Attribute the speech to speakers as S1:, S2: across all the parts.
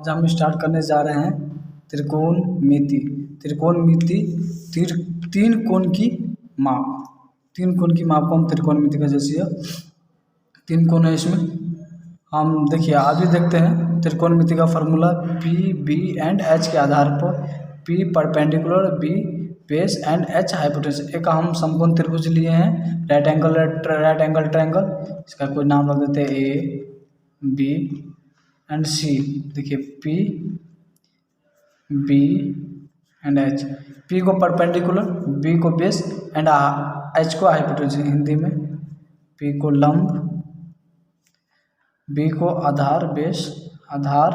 S1: आज हम स्टार्ट करने जा रहे हैं त्रिकोणमिति। त्रिकोणमिति तीन कोण की माप को हम त्रिकोणमिति का जैसे तीन कोण है इसमें हम देखिए आगे देखते हैं। त्रिकोणमिति का formula P B and H के आधार पर P perpendicular, B base and H hypotenuse. एक हम समकोण त्रिभुज लिए हैं, राइट एंगल ट्रायंगल। इसका कोई नाम रख देते हैं ए बी एंड सी। देखिए P B and H, P को परपेंडिकुलर, बी को बेस एंड एच को हाइपोटेनस। हिंदी में पी को लंब, बी को आधार बेस, आधार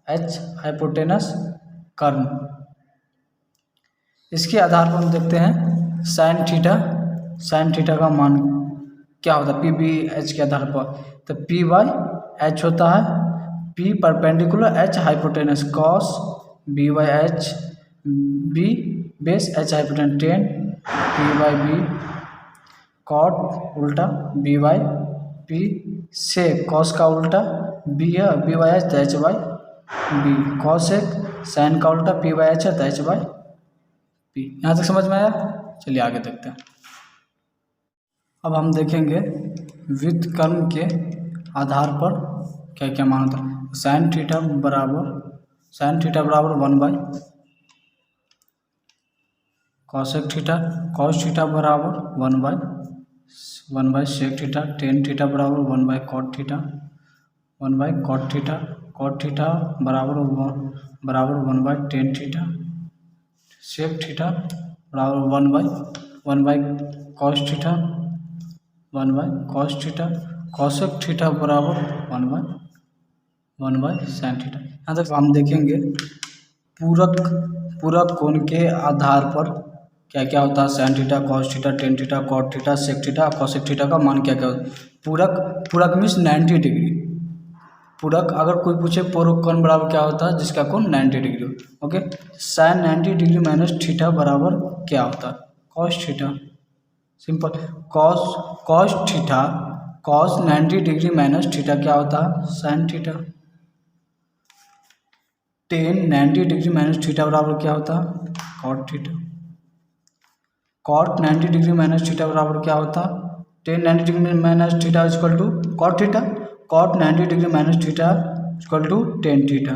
S1: एच हाइपोटेनस कर्ण। इसके आधार पर हम देखते हैं साइन थीटा का मान क्या होता है पी बी एच के आधार पर। तो पी बाई एच होता है P perpendicular, H hypotenuse, cos B by H, B base H hypotenuse 10 P by B, cot उल्टा B by P, sec cos का उल्टा बी है, बी बाई एच तो एच बाई बी, कॉस एक sine का उल्टा पी बाई एच है तो एच बाई पी। यहाँ तक समझ में आया? चलिए आगे देखते हैं। अब हम देखेंगे व्युत्क्रम के आधार पर क्या क्या मान होता है। साइन थीटा बराबर 1 by cosec theta, cos theta बराबर 1 by sec theta, tan theta बराबर 1 by cot theta, 1 by cot theta, cot theta बराबर 1 by tan theta, sec theta बराबर 1 by cos theta, 1 by cos theta, cosec theta बराबर 1 by sine theta. यहाँ तक हम देखेंगे पूरक कोण के आधार पर क्या क्या होता है। Sine theta, cos theta, tan theta, cot theta, sec theta, cosec theta का मान क्या क्या होता है। पूरक मीन्स 90 डिग्री। पूरक अगर कोई पूछे पूरक कोण बराबर क्या होता है, जिसका कोण 90 डिग्री हो। Okay, sine 90 degree minus theta बराबर क्या होता है, cos theta. Simple, cos theta, cos 90 degree minus theta क्या होता है, sine theta. Tan 90 degree minus theta बराबर क्या होता है, cot theta. Cot 90 degree minus theta बराबर क्या होता है, tan 90 degree minus theta equal to cot theta, cot 90 degree minus theta equal to tan theta.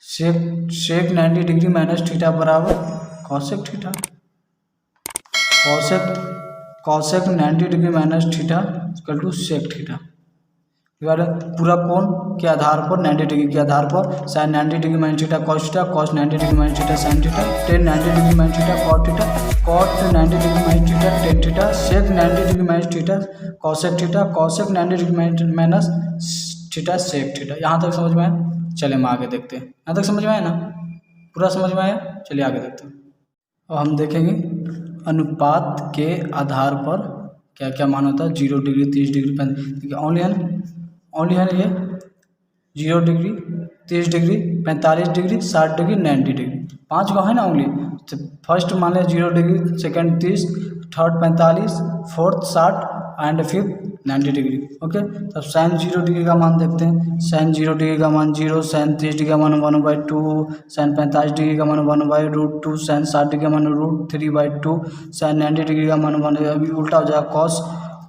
S1: Sec 90 degree minus theta बराबर cosec theta. Cosec 90 degree minus theta equal to sec theta. पूरा कोण के आधार पर 90 डिग्री के आधार पर sine 90 degree minus theta cos theta, cos 90 degree minus theta sine theta, tan 90 degree minus theta cot theta, cot 90 degree minus theta tan theta, sec 90 degree minus theta cosec theta, cosec 90 degree minus theta sec theta. यहाँ तक समझ में आया? चलिए हम आगे देखते हैं। यहाँ तक समझ में आया ना? पूरा समझ में आया? चलिए आगे देखते हैं। अब हम देखेंगे अनुपात के आधार पर क्या क्या मान होता है। 0 डिग्री, 30 डिग्री, 35। देखिए ओनली है ये 0 degree, 30 degree, 45 degree, 60 degree, 90 degree. 5 का है ना ओनली। तो फर्स्ट मान लें 0 degree, second 30, third 45, fourth 60 and fifth 90 degree. Okay, तब साइन 0 डिग्री का मान देखते हैं। साइन 0 डिग्री का मान 0, साइन 30 डिग्री का मान 1/2, साइन 45 डिग्री का मान 1/√2, साइन 60 डिग्री का मान √3/2, साइन 90 डिग्री का मान 1। अभी उल्टा हो जाएगा,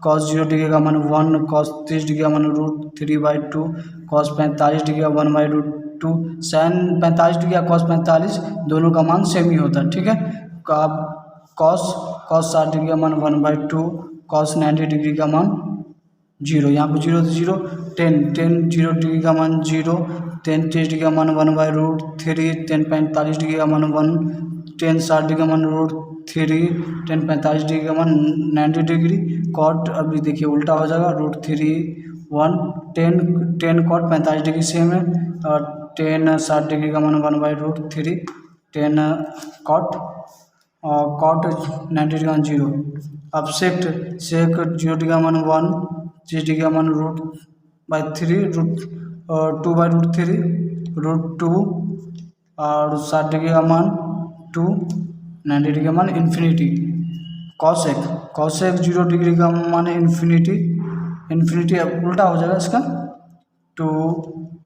S1: कॉस 0 डिग्री का मान 1, कॉस 30 डिग्री का मान √3/2, कॉस 45 डिग्री का 1/√2, साइन 45 डिग्री या कॉस 45 दोनों का मान सेम ही होता है। ठीक है, कॉस 60 डिग्री का मान 1/2, कॉस 90 डिग्री का मान 0। यहाँ पर 0 तो 0, 10 0 डिग्री का मान 0, 10 30 डिग्री का मान 1/√3, 10 45 डिग्री का मान 1, 10 60 डिग्री का मान √3, 10 45 डिग्री का मान 90 डिग्री। कॉट अभी देखिए उल्टा हो जाएगा, √3 1, 10 कॉट 45 डिग्री सेम है, और 10 60 डिग्री का मान 1/√3, 10 कॉट, और कॉट 90 डिग्री का मान 0। अब सेक 0 डिग्री का मान 1, 30 डिग्री का मान √3, 2/√3, √2, और 60 डिग्री का मान 2, 90 डिग्री का मान इन्फिनिटी। कॉसेक 0 डिग्री का मान इन्फिनिटी। अब उल्टा हो जाएगा इसका, 2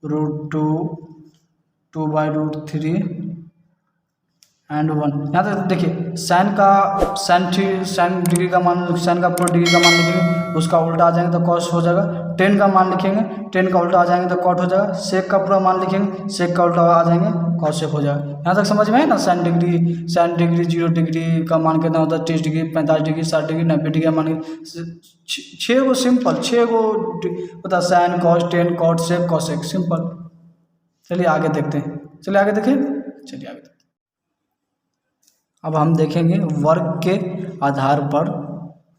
S1: 2/√3 एंड 1। यहाँ तक देखिए साइन डिग्री का मान, साइन का पूरा डिग्री का मान लिखेंगे, उसका उल्टा आ जाएंगे तो कॉस हो जाएगा। टेन का मान लिखेंगे, टेन का उल्टा आ जाएंगे तो कॉट हो जाएगा। सेक का पूरा मान लिखेंगे, सेक का उल्टा आ जाएंगे कॉसेक हो जाएगा। यहाँ तक समझ में है ना। साइन डिग्री 0 डिग्री का मान कितना होता है, 30 डिग्री, 45 डिग्री, 60 डिग्री, 90 डिग्री का मान 6 गो सिंपल 6 गो होता है, साइन, कॉस, टेन, कॉट, सेक, कॉसेक, सिंपल। चलिए आगे देखते हैं, चलिए आगे देखें, चलिए आगे। अब हम देखेंगे वर्ग के आधार पर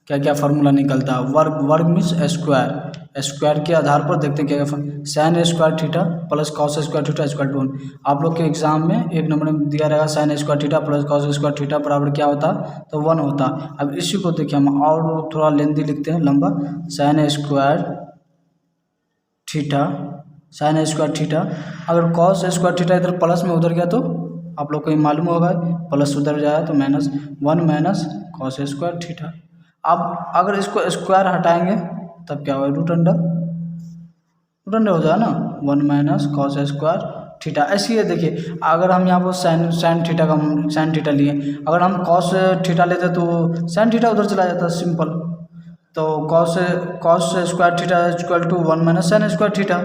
S1: क्या क्या फार्मूला निकलता है। वर्ग मीन्स स्क्वायर के आधार पर देखते हैं क्या क्या। Sine square theta plus cos square theta equal to 1। आप लोग के एग्जाम में 1 नंबर में दिया रहेगा sign square theta plus cos square theta बराबर क्या होता, तो 1 होता। अब इसी को देखिए हम और थोड़ा लेंदी लिखते हैं, लंबा। साइन स्क्वायर थीटा, अगर कॉस स्क्वायर थीटा इधर प्लस में उधर गया तो आप लोग को ये मालूम होगा, प्लस उधर जाए तो -1 माइनस कॉस स्क्वायर थीटा। अब अगर इसको स्क्वायर हटाएंगे तब क्या होगा, रूट अंडर हो जाएगा ना, 1 माइनस कॉस स्क्वायर थीटा। ऐसी है देखिए, अगर हम यहाँ पर साइन थीटा लिए, अगर हम कॉस थीटा लेते तो साइन थीटा उधर चला जाता सिंपल। तो cos square theta equal to 1 minus sine square theta,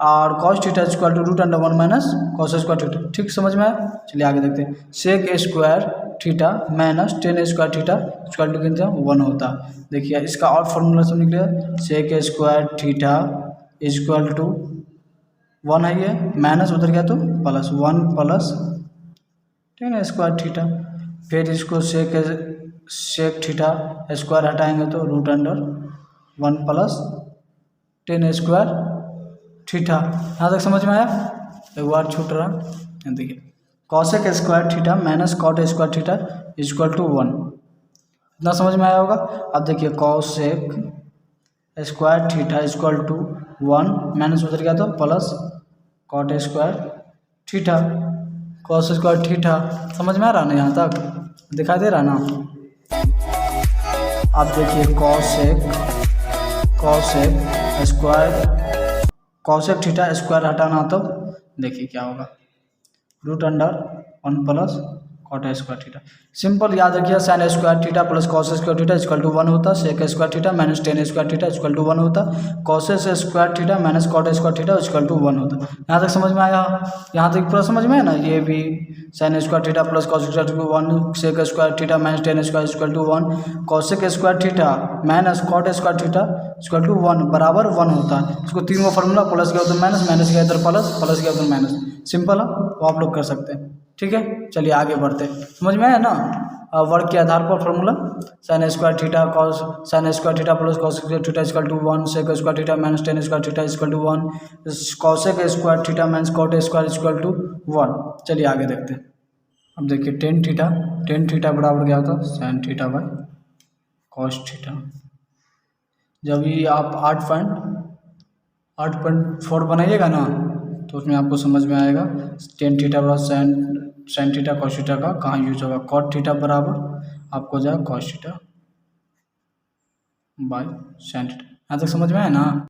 S1: और cos theta equal to root under 1 minus cos square theta. ठीक समझ में आया। चलिए आगे देखते हैं। Sec square theta minus tan square theta equal to कितना 1 होता। देखिए इसका और फॉर्मूला सब निकलेगा। Sec square theta equal to 1 है ये, माइनस उधर गया तो plus 1 plus tan square theta. फिर इसको सेक थीटा स्क्वायर हटाएंगे तो root under 1 plus tan square theta. यहाँ तक समझ में आया। एक बार छूट रहा, देखिए cosec square theta minus cot square theta equal to 1। इतना समझ में आया होगा। अब देखिए cosec square theta equal to 1 minus उधर गया तो plus cot square theta, cos square theta. समझ में आ रहा ना, यहाँ तक दिखाई दे रहा ना। अब देखिए कॉसेक थीटा स्क्वायर हटाना तो देखिए क्या होगा, root under 1 plus cot square theta. Simple याद रखिए, sine square theta plus cos square theta equal to 1 होता। Sec square theta minus tan square theta equal to 1 होता। Cosec square theta minus cot square theta equal to 1 होता। यहाँ तक समझ में आया, यहाँ तक पूरा समझ में है ना। ये भी sine square theta plus cos square theta 1, sec square theta minus tan square equal to 1, cosec square theta minus cot square theta equal to 1 बराबर 1 होता है। इसको तीनों फार्मूला, प्लस गया उधर माइनस, माइनस गया इधर प्लस, प्लस गया उधर माइनस, सिंपल है, वो आप लोग कर सकते हैं। ठीक है, चलिए आगे बढ़ते हैं। समझ में आया ना। वर्ग के आधार पर formula, sine square theta plus cos square theta equal to 1, sec square theta minus tan square theta equal to 1, cosec square theta minus cot square equal to 1। चलिए आगे देखते हैं। अब देखिए टेन थीटा बराबर क्या होता है, sine theta by cos theta. जब ये आप 8.4 बनाइएगा ना तो उसमें आपको समझ में आएगा टेन थीटा बराबर साइन थीटा कॉस थीटा का कहाँ यूज होगा। कॉट थीटा बराबर आपको जाएगा cos theta by sine theta. यहाँ तक समझ में आया ना।